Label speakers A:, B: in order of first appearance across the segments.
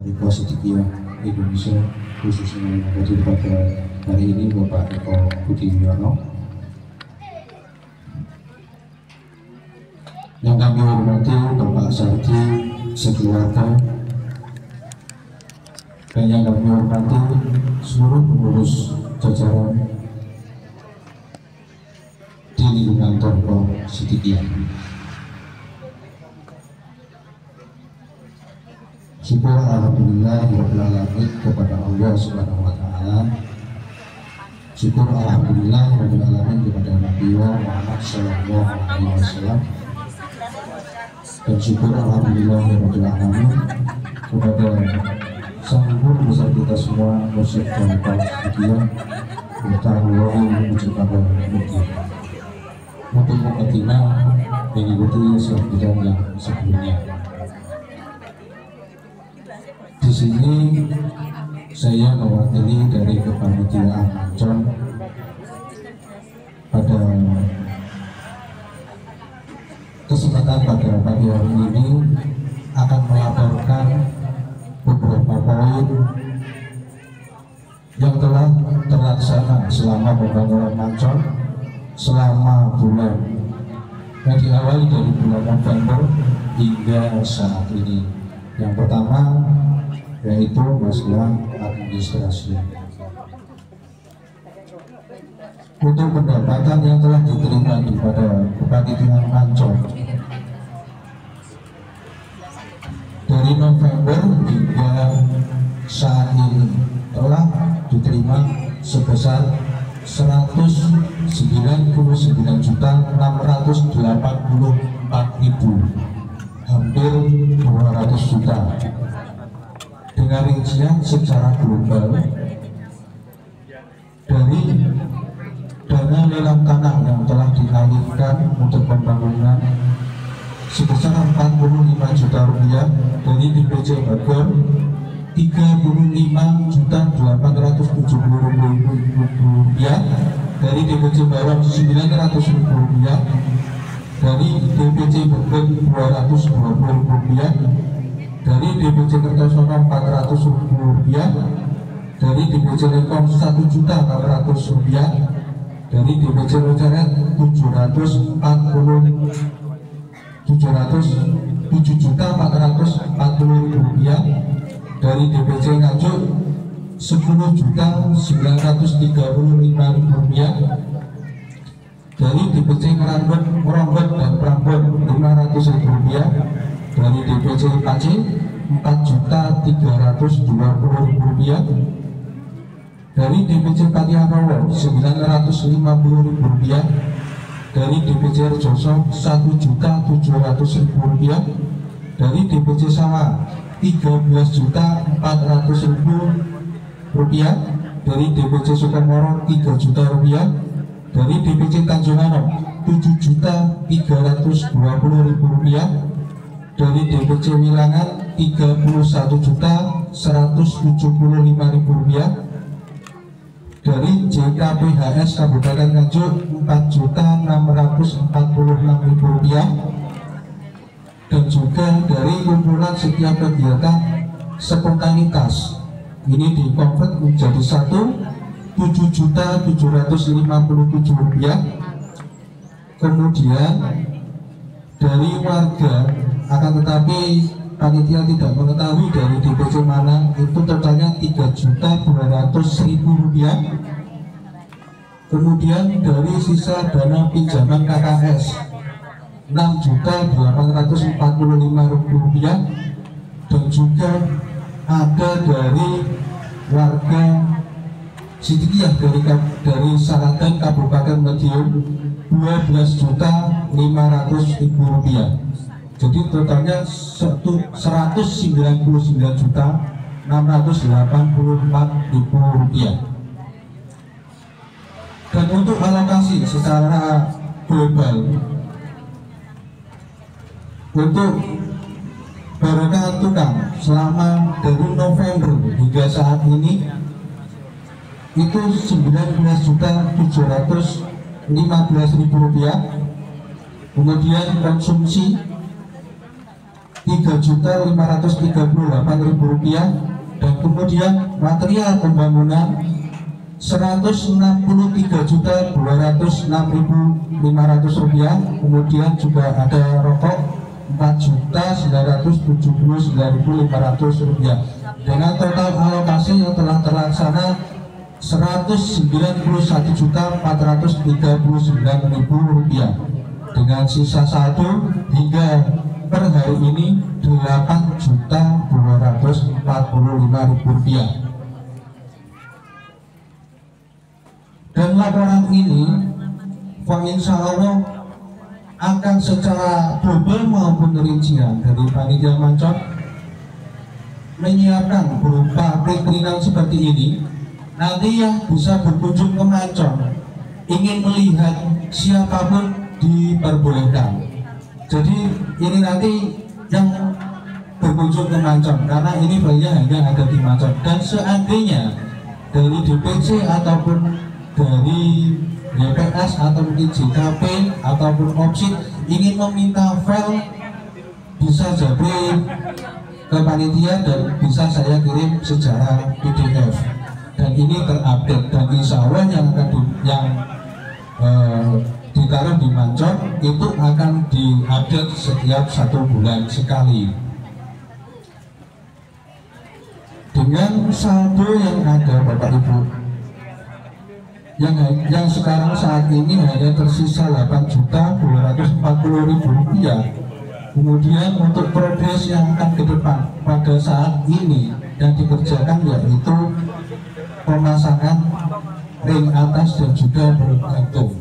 A: Prasetyo Indonesia, khususnya yang hadir pada hari ini Bapak Eko Budi Wiono, yang kami hormati Bapak Sardi sekeluarga, dan yang kami hormati seluruh pengurus jajaran di lingkungan Torko Sidikiyah. Syukur alhamdulillah alamin kepada Allah Subhanahu wa taala. Syukur alhamdulillah alamin kepada Nabi Muhammad sallallahu alaihi wasallam. Dan syukur alhamdulillah alamin kepada Sang Guru besar kita semua, Musyid dan Pak Sidikiyah, bertahun menciptakan bukti untuk mukadimah mengikuti sidang yang sebelumnya. Di sini saya mewakili dari kepanitiaan Ancol pada kesempatan pada pagi hari ini akan melaporkan beberapa poin yang telah terlaksana selama pembangunan Ancol selama bulan yang diawali dari bulan November hingga saat ini. Yang pertama yaitu masalah administrasi. Untuk pendapatan yang telah diterima pada kepanitiaan Ancol dari November hingga saat ini telah diterima sebesar 199.684.000, hampir 200 juta. Dengan rincian secara global dari dana lelang tanah yang telah dialihkan untuk pembangunan sebesar 45 juta rupiah dari DPC Bogor, 35.870.000 rupiah dari DPC Barong, 900.000 rupiah dari DPC Bogor, 220.000 rupiah dari DPC Kertosono, 400.000 rupiah dari DPC Lekong, 1.600.000 rupiah dari DPC Locaret, 7.440.000 rupiah dari DPC Nganjuk, 10.935.000 rupiah dari DPC Merongbot dan Prambon, 500.000 rupiah dari DPC Pace, 4.320.000 rupiah dari DPC Patianowo, 950.000 rupiah dari DPC Rejoso, 1.700.000 rupiah dari DPC Sawah, 13.400.000 rupiah dari DPC Sukamoro, 3 juta rupiah dari DPC Tanjunganom, 7.320.000 rupiah dari DPC Wilangan, 31.175.000 rupiah dari JKPHS Kabupaten Nganjuk, 4.646.000 rupiah dan juga dari kumpulan setiap kegiatan spontanitas ini dikonvert menjadi 7.757.000 rupiah. Kemudian dari warga, akan tetapi panitia tidak mengetahui dari DPC mana, itu totalnya 3.200.000 rupiah. Kemudian dari sisa dana pinjaman KKS, 6.845.000 rupiah, dan juga ada dari warga Sidikiyah dari Saradan Kabupaten Madiun, 12.500.000 rupiah. Jadi totalnya 199.684.000 rupiah. Dan untuk alokasi secara global untuk Barokah Tukang selama dari November hingga saat ini itu 19.715.000 rupiah. Kemudian konsumsi Rp3.538.000, dan kemudian material pembangunan Rp163.206.500, kemudian juga ada rokok Rp4.979.500, dengan total alokasi yang telah terlaksana Rp191.439.000, dengan sisa saldo hingga per hari ini Rp8.245.000. Dan laporan ini insya Allah akan secara double maupun rincian dari panitia Mancon menyiapkan berupa perizinan seperti ini. Nanti yang bisa berkunjung ke Mancon ingin melihat siapapun diperbolehkan. Jadi ini nanti yang berkunjung ke Mancon, karena ini bayinya hanya ada di Mancon. Dan seandainya dari DPC ataupun dari YPS atau mungkin JKP ataupun OPSIT ingin meminta file, bisa jadi ke panitia dan bisa saya kirim secara PDF, dan ini terupdate, dan insya Allah yang akan ditaruh di Mancon itu akan diupdate setiap 1 bulan sekali. Dengan saldo yang ada Bapak Ibu, yang sekarang saat ini hanya tersisa Rp8.240.000. Kemudian untuk progres yang akan ke depan pada saat ini yang dikerjakan yaitu pemasangan ring atas dan juga bergantung,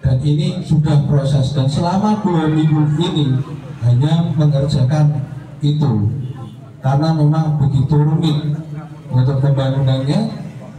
A: dan ini sudah proses, dan selama 2 minggu ini hanya mengerjakan itu karena memang begitu rumit untuk pembangunannya,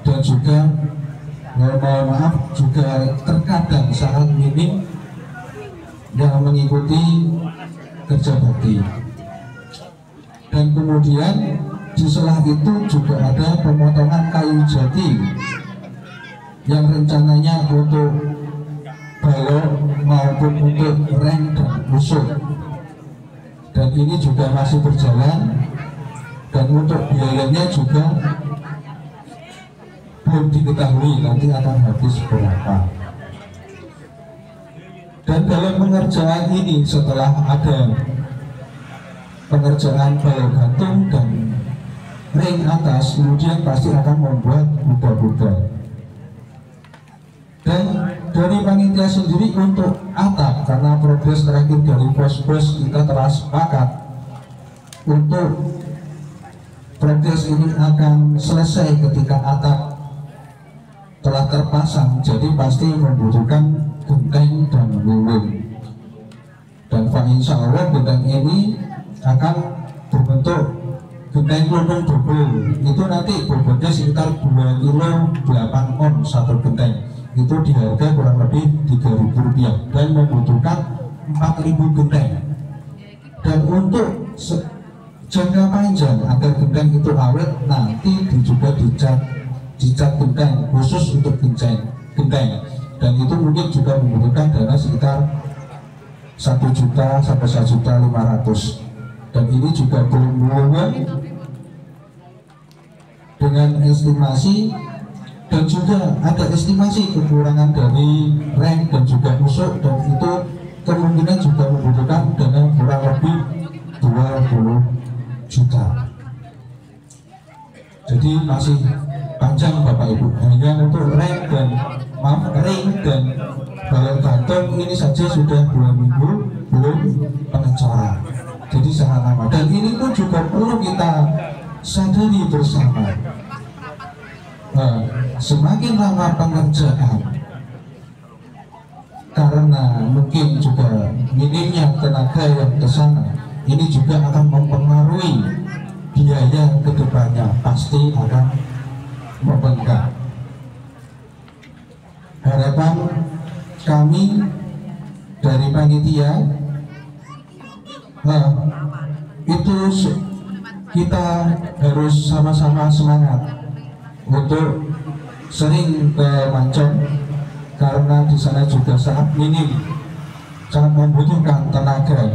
A: dan juga mohon maaf juga terkadang sangat minim yang mengikuti kerja bakti. Dan kemudian di sela itu juga ada pemotongan kayu jati yang rencananya untuk balok maupun untuk reng dan usuk, dan ini juga masih berjalan, dan untuk biayanya juga belum diketahui nanti akan habis berapa. Dan dalam pengerjaan ini, setelah ada pengerjaan balok gantung dan ring atas, kemudian pasti akan membuat kuda-kuda. Dan dari panitia sendiri untuk atap, karena progres terakhir dari pos-pos kita telah sepakat untuk progres ini akan selesai ketika atap telah terpasang, jadi pasti membutuhkan genteng dan lulung. Dan insya Allah genteng ini akan berbentuk genteng lulung double. Itu nanti bobotnya sekitar 2 kilo 8 on satu genteng. Itu di harga kurang lebih Rp3.000 dan membutuhkan 4.000 genteng. Dan untuk jangka panjang agar genteng itu awet, nanti juga dicat genteng khusus untuk genteng, dan itu mungkin juga membutuhkan dana sekitar 1 juta sampai 1.500.000, dan ini juga belum dengan estimasi, dan juga ada estimasi kekurangan dari reng dan juga usuk, dan itu kemungkinan juga membutuhkan dana kurang lebih 20 juta. Jadi masih panjang Bapak Ibu, hanya untuk ring dan balok gantung ini saja sudah 2 minggu belum pengecoran, jadi sangat lama. Dan ini pun juga perlu kita sadari bersama, semakin lama pengerjaan, karena mungkin juga minimnya tenaga yang ke sana, ini juga akan mempengaruhi biaya kedepannya, pasti akan membengkak. Harapan kami dari panitia itu kita harus sama-sama semangat untuk sering ke Mancon, karena di sana juga sangat minim, sangat membutuhkan tenaga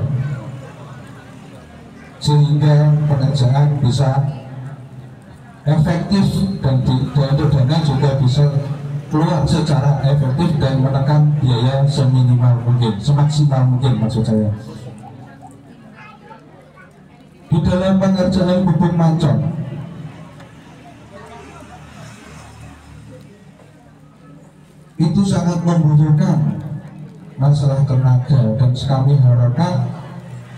A: sehingga pengerjaan bisa efektif dan untuk dana juga bisa keluar secara efektif dan menekan biaya seminimal mungkin, semaksimal mungkin maksud saya. Di dalam pengerjaan bubung mancon itu sangat membutuhkan masalah tenaga, dan kami harapkan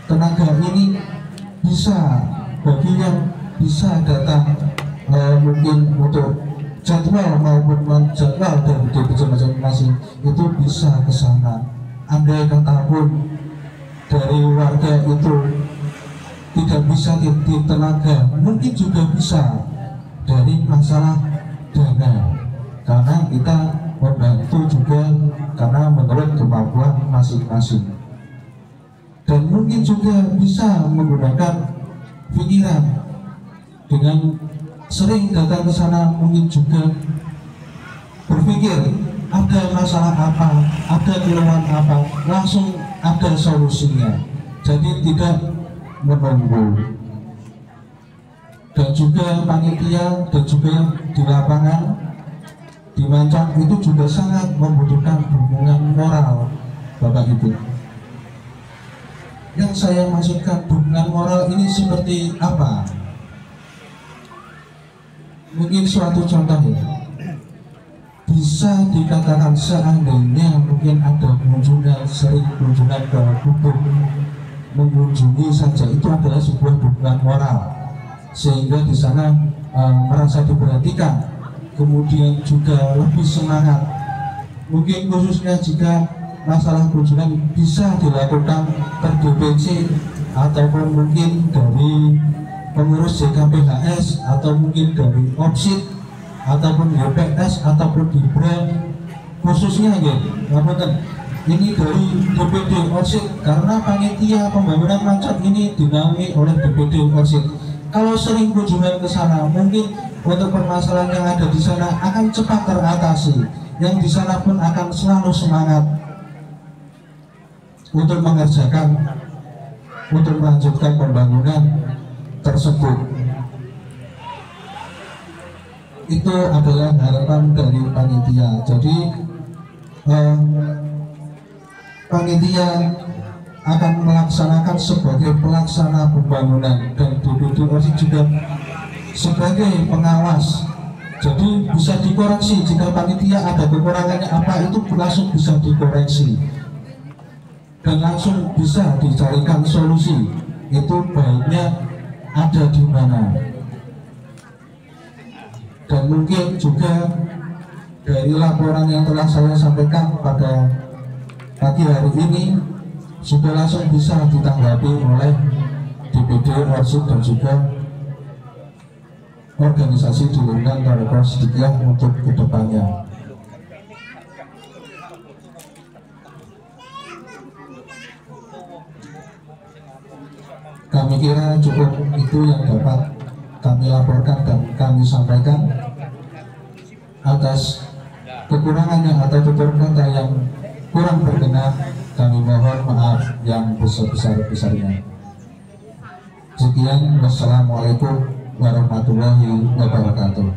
A: tenaga ini bisa, bagi yang bisa datang mungkin untuk jadwal maupun jadwal dari DPC masing-masing itu bisa ke sana. Andai kata pun dari warga itu tidak bisa di tenaga, mungkin juga bisa dari masalah dana, karena kita membantu juga karena menurut kemampuan masing-masing. Dan mungkin juga bisa menggunakan pikiran dengan sering datang ke sana, mungkin juga berpikir ada masalah apa, ada keluhan apa, langsung ada solusinya. Jadi tidak menunggu. Dan juga panitia dan juga di lapangan di Mancang itu juga sangat membutuhkan dukungan moral, Bapak Ibu. Yang saya maksudkan dukungan moral ini seperti apa? Mungkin suatu contoh ya, bisa dikatakan seandainya mungkin ada kunjungan, sering kunjungan ke gubuk, mengunjungi saja itu adalah sebuah dukungan moral, sehingga di sana merasa diperhatikan, kemudian juga lebih semangat. Mungkin khususnya jika masalah kunjungan bisa dilakukan per DPC ataupun mungkin dari pengurus JKPHS atau mungkin dari OPSID ataupun YPS ataupun di brand khususnya ya, ini dari DPD OPSID, karena panitia pembangunan Mancang ini dinaungi oleh DPD OPSID. Kalau sering kunjungan ke sana, mungkin untuk permasalahan yang ada di sana akan cepat teratasi, yang di sana pun akan selalu semangat untuk mengerjakan, untuk melanjutkan pembangunan tersebut. Itu adalah harapan dari panitia. Jadi panitia akan melaksanakan sebagai pelaksana pembangunan dan DPD OPSID juga sebagai pengawas. Jadi bisa dikoreksi jika panitia ada kekurangannya apa, itu langsung bisa dikoreksi dan langsung bisa dicarikan solusi. Itu baiknya ada di mana. Dan mungkin juga dari laporan yang telah saya sampaikan pada pagi hari ini sudah langsung bisa ditanggapi oleh DPD OPSID dan juga organisasi di lingkungan Tarekat Sidikiyah untuk kedepannya. Kami kira cukup itu yang dapat kami laporkan dan kami sampaikan. Atas kekurangannya atau tutur kata yang kurang berkenan, kami mohon maaf yang besar-besarnya. Sekian, wassalamualaikum warahmatullahi wabarakatuh.